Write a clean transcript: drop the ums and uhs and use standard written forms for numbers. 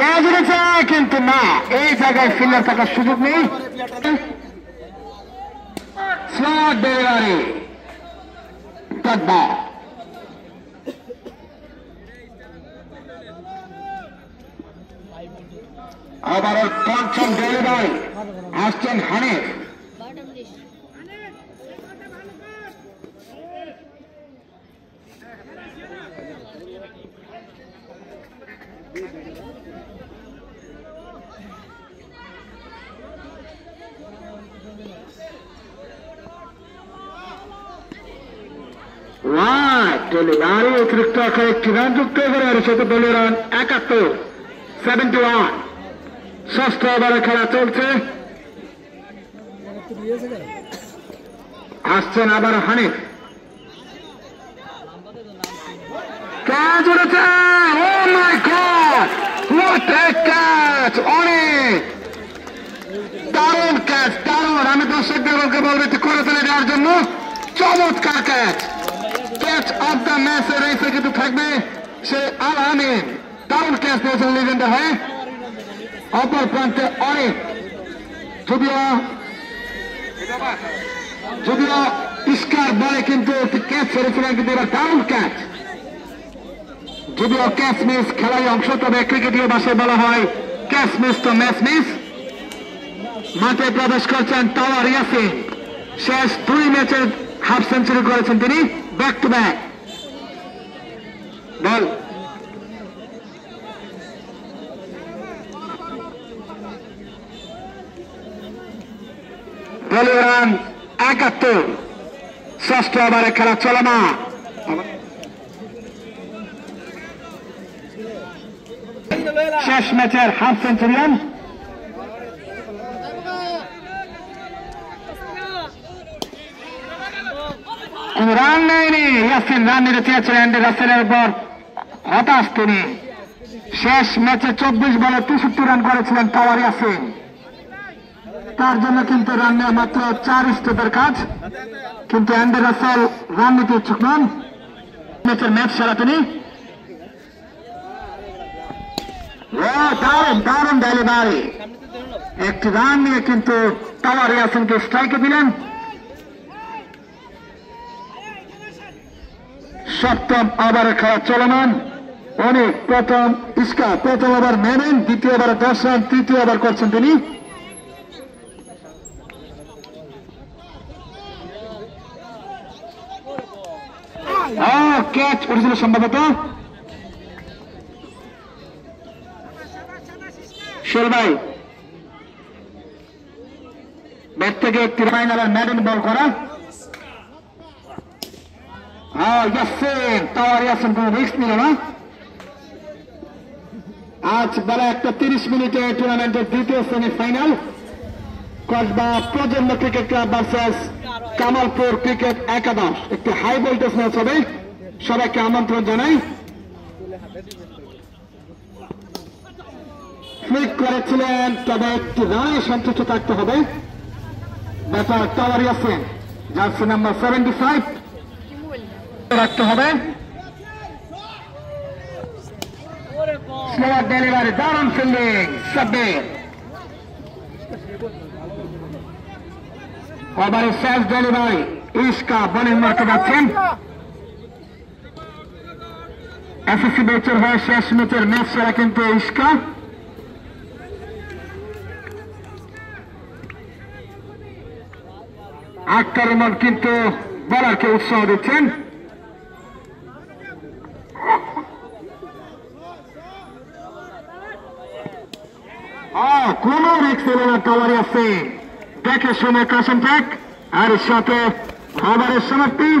Catch উঠেছে কিন্তু না, এই জায়গায় ফিল্ডার থাকার সুযোগ নেই। স্লট ডেলিভারি আবারও পঞ্চম ডেলিভারি আসছেন হানিফ। ডেলিভারি অতিরিক্ত আকারে একটি রান যুক্ত করে সাথে দলীয় রান 71, 71। ষষ্ঠ ওভারে খেলা চলছে। আসছেন আবার হানিফ, ক্যাচ উঠেছে। ও মাই গড, হোয়াট এ ক্যাচ! অনেক দারুণ ক্যাচ, দারুণ। আমি দর্শকদেরকে বলবো একটু করে ফেলে দেওয়ার জন্য। চমৎকার ক্যাচ, ক্যাচ অফ দ্য ম্যাচের রেসে কিন্তু থাকবে সে আল আমিন। দারুণ ক্যাচ নিয়েছেন লিজেন্ডার হয়ে। অপর প্রান্তে অনেক, যদিও ইস্কার বলে কিন্তু একটি ক্যাচ ছেড়েছিলেন, কিন্তু এবার দারুণ ক্যাচ। যদিও ক্যাচ মিস খেলায় অংশ, তবে ক্রিকেটীয় ভাষায় বলা হয় ক্যাচ মিস তো ম্যাচ মিস। মাঠে প্রবেশ করছেন তাওয়ার ইয়াসিন। শেষ 2 ম্যাচে হাফ সেঞ্চুরি করেছেন তিনি, ব্যাক টু ব্যাক। বল দলীয় রান 71। ষষ্ঠ ওভারে খেলা চলমান। শেষ ম্যাচের হাফ সেঞ্চুরিয়ান রান নেয়নি ইয়াসিন। রান নিতে চেয়েছিলেন অ্যান্ডি রাসেলের উপর, হতাশ তিনি। শেষ ম্যাচে 24 বলে 63 রান করেছিলেন তাওয়ার ইয়াসিন। তার জন্য কিন্তু রান নেওয়া মাত্র 4 স্টেপের কাজ, কিন্তু অ্যান্ডি রাসেল রান নিতে ইচ্ছুক নন। ম্যাচের ম্যাচ সেরা তিনি। দারুণ দারুণ ডেলিভারি, একটি রান নিয়ে কিন্তু তাওয়ার ইয়াসিনকে স্ট্রাইকে দিলেন। সপ্তম ওভারে খেলা চলমান। অনেক প্রথম ইস্কা প্রথম ওভার নেন, দ্বিতীয় ওভারে 10 রান, তৃতীয় ওভার করছেন তিনি। ক্যাচ উঠেছিল সম্ভবত শোল ভাই। ব্যাট থেকে একটি ফাইনালের ম্যাডেন বল করা। ইয়াসিন, তাওয়ার ইয়াসিন কোন রিস্ক নিল না। আজ বেলা 1:30 মিনিটে টুর্নামেন্টের দ্বিতীয় সেমিফাইনাল, কসবা প্রজন্ম cricket club versus Kamalpur cricket একাদশ। একটি হাই ভোল্টেজ ম্যাচ হবে, সবাইকে আমন্ত্রণ জানাই। ফ্লিক করেছিলেন, তবে একটি রানে সন্তুষ্ট থাকতে হবে। ব্যাপার তাওয়ার ইয়াসিন, জার্সি নাম্বার 75 রাখতে হবে। স্লোয়ার ডেলিভারি, দারুণ ফিল্ডিং সাব্বির। ওভারে শেষ ডেলিভারি ইস্কা বোলিং মারতে যাচ্ছেন। এসএসসি ব্যাচের হয়ে শেষ ম্যাচের ম্যাচ সেরা কিন্তু ইস্কা। আক্তার রহমান কিন্তু বলারকে উৎসাহ দিচ্ছেন। কোন রিস্ক ছিল না তাওয়ার ইয়াসিন, দেখে শুনে কাশেম ট্যাক। আর সাথে ওভারের সমাপ্তি।